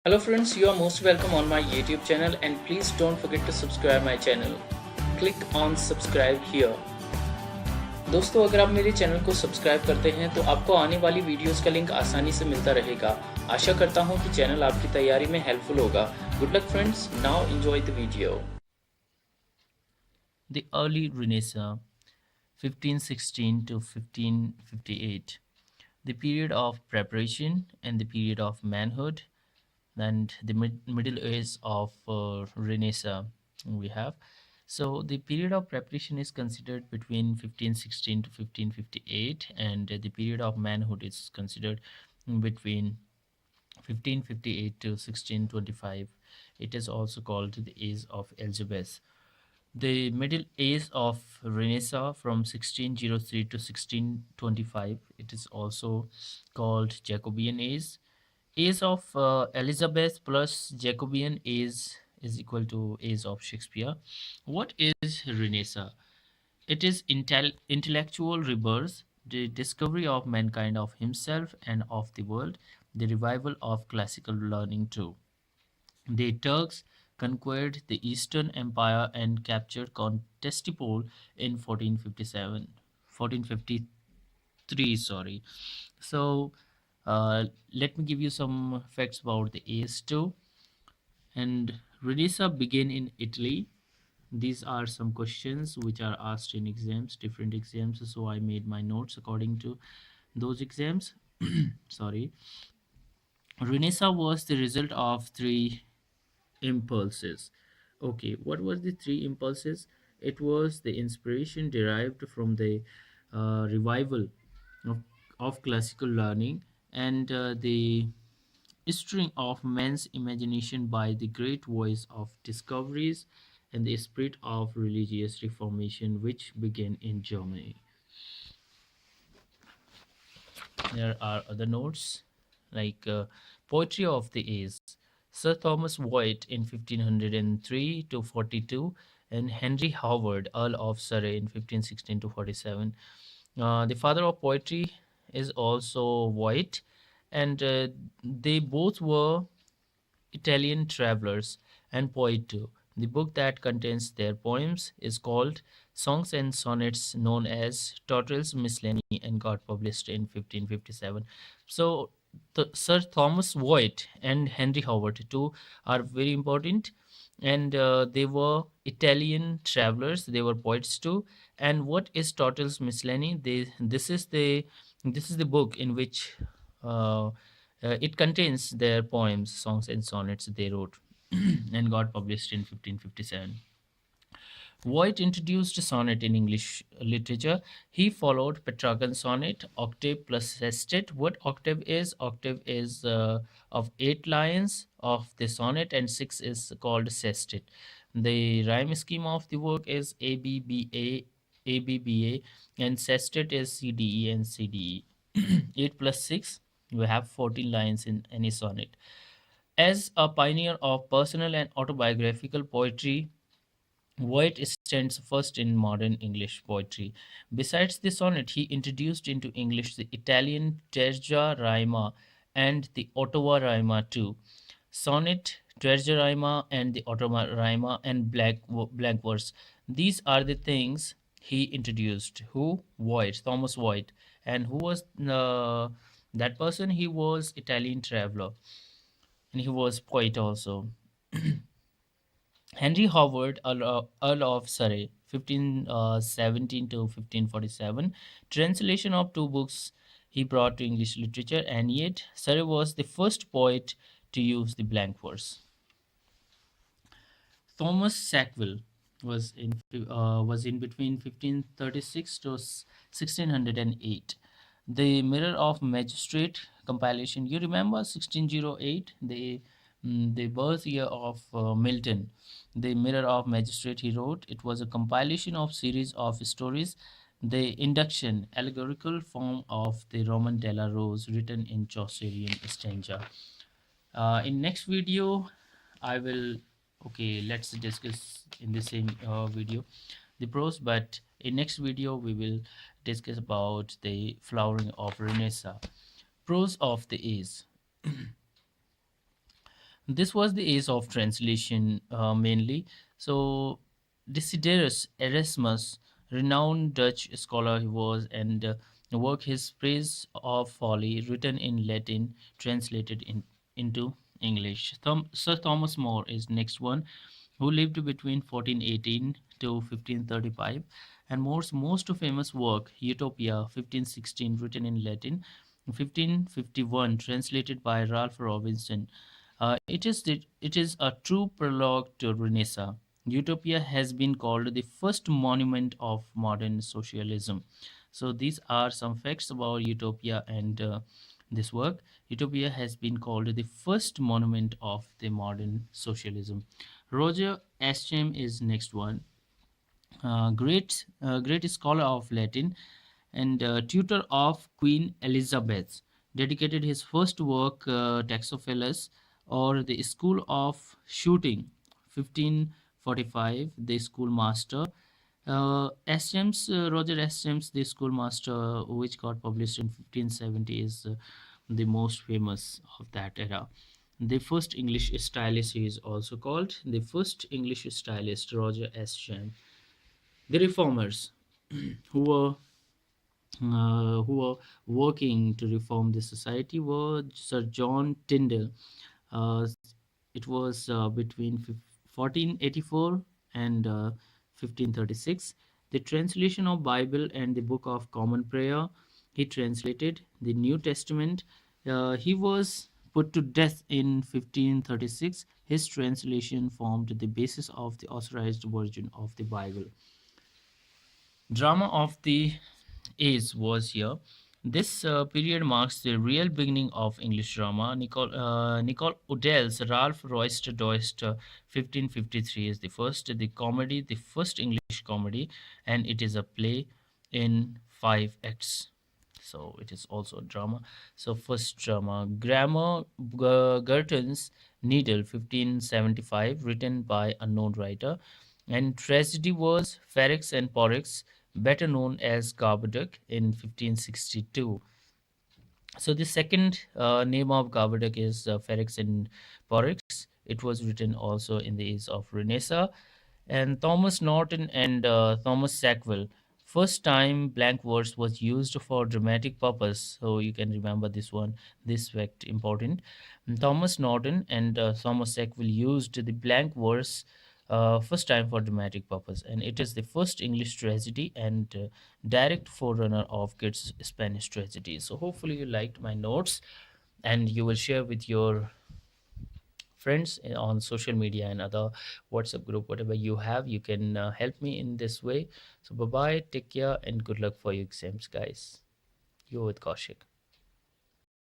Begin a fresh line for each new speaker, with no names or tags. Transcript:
Hello friends, you are most welcome on my YouTube channel and please don't forget to subscribe my channel. Click on subscribe here. दोस्तों अगर आप मेरे channel को subscribe करते हैं तो आपको आने वाली वीडियोस का लिंक आसानी से मिलता रहेगा। आशा करता हूं कि चैनल आपकी तैयारी में हेल्पफुल होगा। Good luck friends, now enjoy the video.
The early Renaissance, 1516 to 1558, the period of preparation and the period of manhood, and the middle age of Renaissance we have. So the period of preparation is considered between 1516 to 1558, and the period of manhood is considered between 1558 to 1625. It is also called the age of Elizabeth. The Middle Age of Renaissance from 1603 to 1625. It is also called Jacobean Age. Age of Elizabeth plus Jacobean Age is equal to Age of Shakespeare. What is Renaissance? It is intellectual rebirth, the discovery of mankind of himself and of the world, the revival of classical learning too. The Turks conquered the Eastern Empire and captured Constantinople in 1453. Sorry. So, let me give you some facts about the AS 2. And Renaissance began in Italy. These are some questions which are asked in exams, different exams. So I made my notes according to those exams. Sorry. Renaissance was the result of three impulses. Okay, what was the three impulses? It was the inspiration derived from the revival of, of classical learning and the stirring of man's imagination by the great voice of discoveries and the spirit of religious reformation which began in Germany. There are other notes like poetry of the age. Sir Thomas Wyatt in 1503 to 42 and Henry Howard, Earl of Surrey in 1516 to 47. The father of poetry is also Wyatt, and they both were Italian travelers and poet too. The book that contains their poems is called Songs and Sonnets, known as Tottel's Miscellany, and got published in 1557. So, Sir Thomas Wyatt and Henry Howard too are very important, and they were Italian travelers. They were poets too. And what is Tottel's Miscellany? This is the book in which uh, it contains their poems, songs, and sonnets they wrote and got published in 1557. Voigt introduced sonnet in English literature. He followed Petrarchan sonnet, octave plus sestet. What octave is? Octave is of 8 lines of the sonnet, and 6 is called sestet. The rhyme scheme of the work is ABBA, ABBA, and sestet is CDE and CDE. 8 plus 6, we have 14 lines in any sonnet. As a pioneer of personal and autobiographical poetry, White stands first in modern English poetry. Besides the sonnet, he introduced into English the Italian terza rima and the Ottawa rima too. Sonnet, terza rima, and the Ottawa rima and blank verse. These are the things he introduced. Who? White, Thomas White. And who was that person? He was Italian traveler, and he was poet also. Henry Howard, Earl of Surrey, 1517 to 1547, translation of two books he brought to English literature, and yet Surrey was the first poet to use the blank verse. Thomas Sackville was in between 1536 to 1608. The Mirror of Magistrate compilation. You remember 1608, the birth year of Milton. The Mirror of Magistrate he wrote. It was a compilation of series of stories. The Induction, allegorical form of the Roman Della Rose, written in Chaucerian stanza. In next video, I will okay. Let's discuss in the same video the pros, but in next video we will discuss about the flowering of Renaissance. Pros of the age. This was the age of translation mainly. So Desiderius Erasmus, renowned Dutch scholar he was, and work his Praise of Folly, written in Latin, translated into English. Sir Thomas More is next one, who lived between 1418 to 1535, and More's most famous work, Utopia, 1516, written in Latin, 1551, translated by Ralph Robinson. It is a true prologue to Renaissance. Utopia has been called the first monument of modern socialism. So these are some facts about Utopia and this work. Utopia has been called the first monument of the modern socialism. Roger Ascham is next one. Great scholar of Latin and tutor of Queen Elizabeth, dedicated his first work, Taxophilus, or the School of Shooting, 1545, the schoolmaster. Roger Ascham's The Schoolmaster, which got published in 1570, is the most famous of that era. The first English stylist, he is also called the first English stylist, Roger Ascham. The reformers, who were working to reform the society, were Sir John Tyndale. Uh, it was between 1484 and 1536. The translation of Bible and the Book of Common Prayer. He translated the New Testament. He was put to death in 1536. His translation formed the basis of the authorized version of the Bible. Drama of the age was here. This period marks the real beginning of English drama. Nicole Odell's Ralph Royster Doist, 1553, is the first English comedy, and it is a play in 5 acts. So it is also a drama. So first drama, Grammar Girton's Needle, 1575, written by unknown writer, and tragedy was Ferrex and Porrex, better known as Garboduc, in 1562. So the second name of Garboduc is Ferrex and Porrex. It was written also in the age of Renaissance. And Thomas Norton and Thomas Sackville. First time blank verse was used for dramatic purpose, so you can remember this one. This fact important. Thomas Norton and Thomas Sackville used the blank verse first time for dramatic purpose, and it is the first English tragedy and direct forerunner of Goethe's Spanish tragedy. So hopefully you liked my notes, and you will share with your friends on social media and other WhatsApp group, whatever you have. You can help me in this way. So bye bye, take care, and good luck for your exams, guys. You're with Kaushik.